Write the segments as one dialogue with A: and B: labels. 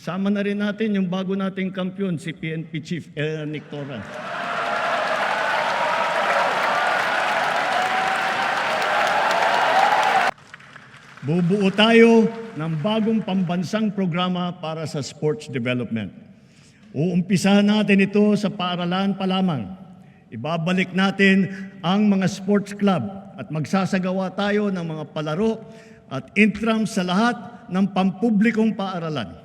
A: Sama na rin natin yung bago nating kampiyon, si PNP Chief Nick Torran. Bubuo tayo ng bagong pambansang programa para sa sports development. Uumpisahan natin ito sa paaralan pa lamang. Ibabalik natin ang mga sports club at magsasagawa tayo ng mga palaro at intrams sa lahat ng pampublikong paaralan.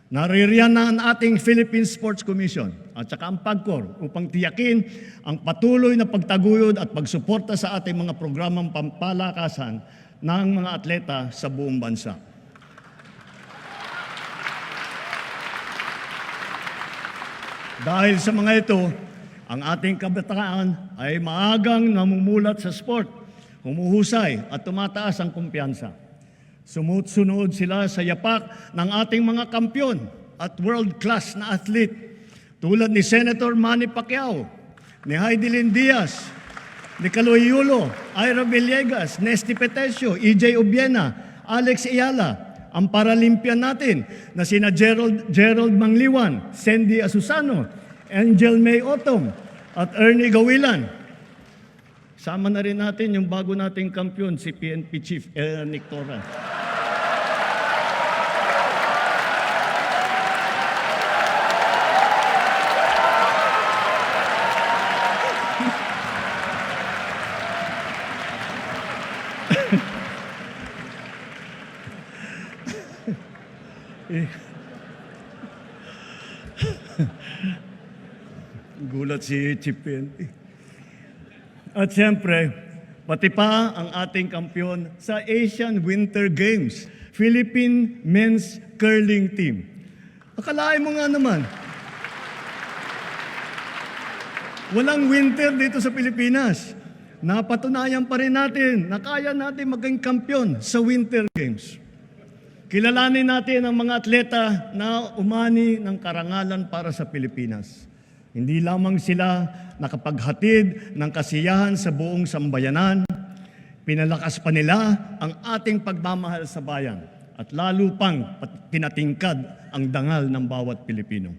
A: Naririyan na ang ating Philippine Sports Commission at saka ang PAGCOR upang tiyakin ang patuloy na pagtaguyod at pagsuporta sa ating mga programang pampalakasan ng mga atleta sa buong bansa. Dahil sa mga ito, ang ating kabataan ay maagang namumulat sa sport, humuhusay at tumataas ang kumpiyansa. Sumusunod sila sa yapak ng ating mga kampyon at world-class na athlete tulad ni Senator Manny Pacquiao, ni Heidelin Diaz, ni Kaloy Yulo, Ira Villegas, Nesty Petesio, EJ Obiena, Alex Ayala, ang Paralympian natin na sina Gerald Mangliwan, Sandy Asusano, Angel May Otom, at Ernie Gawilan. Sama na rin natin yung bago nating kampiyon, si PNP Chief Nick Torran. Gulat si Chief PNP. At siyempre, pati pa ang ating kampiyon sa Asian Winter Games, Philippine Men's Curling Team. Akalain mo nga naman, walang winter dito sa Pilipinas. Napatunayan pa rin natin na kaya natin maging kampiyon sa Winter Games. Kilalanin natin ang mga atleta na umani ng karangalan para sa Pilipinas. Hindi lamang sila nakapaghatid ng kasiyahan sa buong sambayanan, pinalakas pa nila ang ating pagmamahal sa bayan at lalo pang pinatingkad ang dangal ng bawat Pilipino.